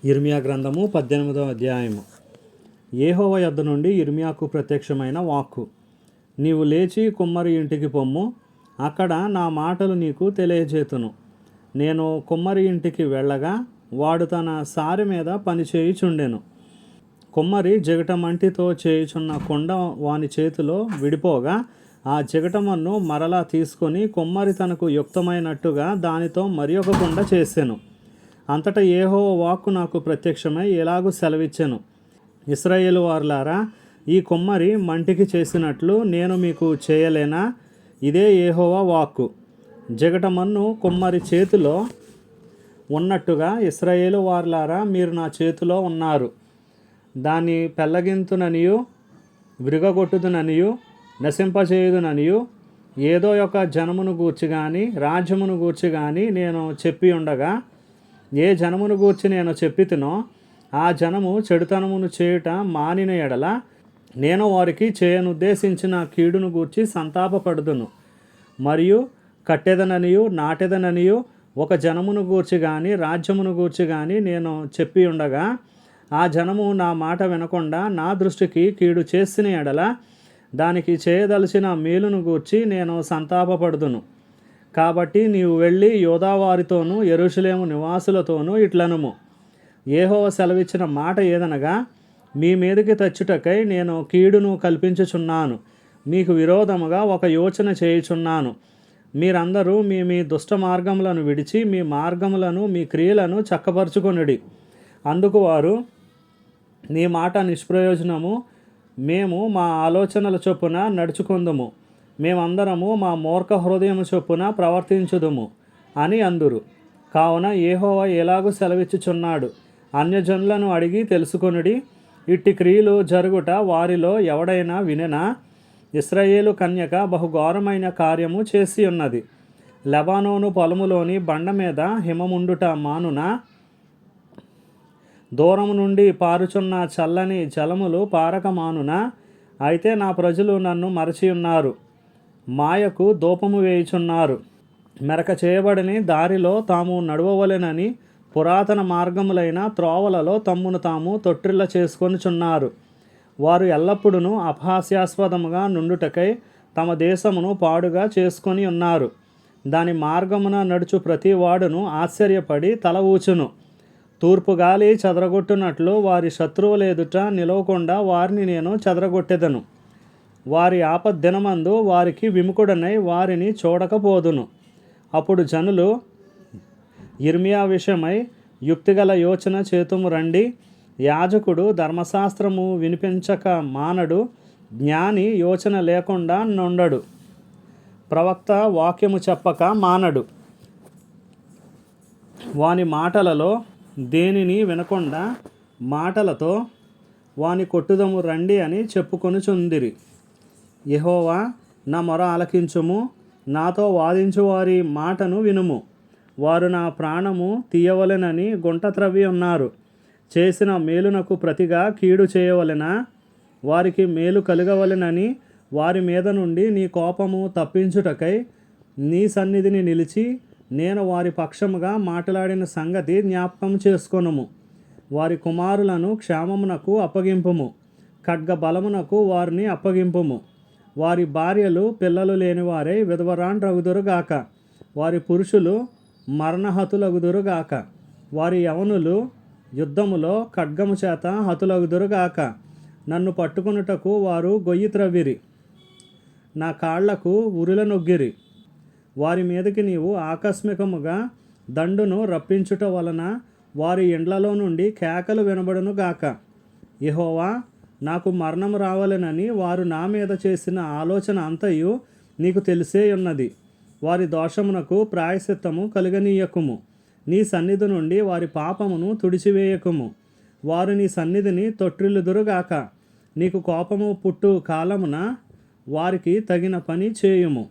యిర్మీయా గ్రంథము 18వ అధ్యాయము. యెహోవా యొద్ద నుండి యిర్మీయాకు ప్రత్యక్షమైన వాక్కు. నీవు లేచి కుమ్మరి ఇంటికి పొమ్ము, అక్కడ నా మాటలు నీకు తెలియజేతును. నేను కుమ్మరి ఇంటికి వెళ్ళగా వాడు తన సారె మీద పనిచేయుచుండెను. కుమ్మరి జిగటమంటితో చేయుచున్న కుండ వాని చేతిలో విడిపోగా ఆ జిగటమన్ను మరలా తీసుకొని కుమ్మరి తనకు యుక్తమైనట్టుగా దానితో మరి ఒక కుండ చేసెను. అంతటా యెహోవా వాక్కు నాకు ప్రత్యక్షమై ఎలాగూ సెలవిచ్చెను. ఇశ్రాయేలు వారులారా, ఈ కుమ్మరి మంటికి చేసినట్లు నేను మీకు చేయలేనా? ఇదే యెహోవా వాక్కు. జిగటమన్ను కుమ్మరి చేతిలో ఉన్నట్టుగా ఇశ్రాయేలు వారులారా, మీరు నా చేతిలో ఉన్నారు. దాన్ని పెళ్ళగింతుననియు విరగొట్టుదుననియు నశింపచేయుదుననియు ఏదో ఒక జనమును గూర్చి కానీ రాజ్యమును గూర్చి కానీ నేను చెప్పి ఉండగా, ఏ జనమును గూర్చి నేను చెప్పితినో ఆ జనము చెడుతనమును చేయుట మానిన ఎడల నేను వారికి చేయనుద్దేశించిన కీడును గూర్చి సంతాపపడుదును. మరియు కట్టెదననియు నాటెదననియు ఒక జనమును గూర్చి కానీ రాజ్యమును గూర్చి కానీ నేను చెప్పి ఉండగా ఆ జనము నా మాట వినకుండా నా దృష్టికి కీడు చేసిన ఎడల దానికి చేయదలిచిన మేలును గూర్చి నేను సంతాపపడుదును. కాబట్టి నీవు వెళ్ళి యూదావారితోనూ యెరూషలేము నివాసులతోనూ ఇట్లనుము, యెహోవా సెలవిచ్చిన మాట ఏదనగా, మీ మీదకి తెచ్చుటకై నేను కీడును కల్పించుచున్నాను. మీకు విరోధముగా ఒక యోచన చేయుచున్నాను. మీరందరూ మీ మీ దుష్ట మార్గములను విడిచి మీ మార్గములను మీ క్రియలను చక్కపరుచుకొనుడి. అందుకు వారు, నీ మాట నిష్ప్రయోజనము, మేము మా ఆలోచనల చొప్పున నడుచుకుందుము, మేమందరము మా మూర్ఖ హృదయము చొప్పున ప్రవర్తించుదుము అని అందురు. కావున యెహోవా ఎలాగూ సెలవిచ్చుచున్నాడు, అన్యజనులను అడిగి తెలుసుకొనుడి. ఇట్టి క్రియలు జరుగుట వారిలో ఎవడైనా వినెనా? ఇశ్రాయేలు కన్యక బహుఘోరమైన కార్యము చేసి ఉన్నది. లెబానోను పొలములోని బండ మీద హిమముండుట మానునా? దూరము నుండి పారుచున్న చల్లని జలములు పారక మానునా? అయితే నా ప్రజలు నన్ను మరచియున్నారు, మాయకు ధూపము వేయుచున్నారు. మెరక చేయబడని దారిలో తాము నడవవలెనని పురాతన మార్గములైన త్రోవలలో తమ్మును తాము తొట్టిల్ల చేసుకొనుచున్నారు. వారు ఎల్లప్పుడూ అపహాస్యాస్పదముగా నుండుటకై తమ దేశమును పాడుగా చేసుకొని ఉన్నారు. దాని మార్గమున నడుచు ప్రతి వాడును ఆశ్చర్యపడి తల ఊచును. తూర్పు గాలి చెదరగొట్టునట్లు వారి శత్రువుల ఎదుట నిలవకుండా వారిని నేను చెదరగొట్టెదను. వారి ఆపద్దినమందు వారికి విముఖుడనై వారిని చూడకపోదును. అప్పుడు జనులు, యిర్మీయా విషయమై యుక్తిగల యోచన చేతుము రండి. యాజకుడు ధర్మశాస్త్రము వినిపించక మానడు, జ్ఞాని యోచన లేకుండా నుండడు, ప్రవక్త వాక్యము చెప్పక మానడు. వాని మాటలలో దేనిని వినకుండా మాటలతో వాని కొట్టుదము రండి అని చెప్పుకొనుచుందిరి. యెహోవా, నా మొర ఆలకించుము, నాతో వాదించు వారి మాటను వినుము. వారు నా ప్రాణము తీయవలెనని గుంట త్రవ్వి ఉన్నారు. చేసిన మేలునకు ప్రతిగా కీడు చేయవలెనా? వారికి మేలు కలుగవలెనని వారి మీద నుండి నీ కోపము తప్పించుటకై నీ సన్నిధిని నిలిచి నేను వారి పక్షముగా మాట్లాడిన సంగతి జ్ఞాపకం చేసుకొనుము. వారి కుమారులను క్షేమమునకు అప్పగింపుము, ఖడ్గ బలమునకు వారిని అప్పగింపుము. వారి భార్యలు పిల్లలు లేనివారై విధవరాండ్రగుదురుగాక. వారి పురుషులు మరణహతులగుదురుగాక. వారి యవనులు యుద్ధములో ఖడ్గము చేత హతులగుదురుగాక. నన్ను పట్టుకొనుటకు వారు గొయ్యి త్రవ్విరి, నా కాళ్లకు ఉరుల నొగ్గిరి. వారి మీదకి నీవు ఆకస్మికముగా దండును రప్పించుట వలన వారి ఇండ్లలో నుండి కేకలు వినబడునుగాక. యెహోవా, నాకు మరణం రావాలనని వారు నా మీద చేసిన ఆలోచన అంతయు నీకు తెలిసే ఉన్నది. వారి దోషమునకు ప్రాయశ్చిత్తము కలుగనీయకుము. నీ సన్నిధి నుండి వారి పాపమును తుడిచివేయకుము. వారు నీ సన్నిధిని తొట్టిల్లుదురుగాక. నీకు కోపము పుట్టు కాలమున వారికి తగిన పని చేయుము.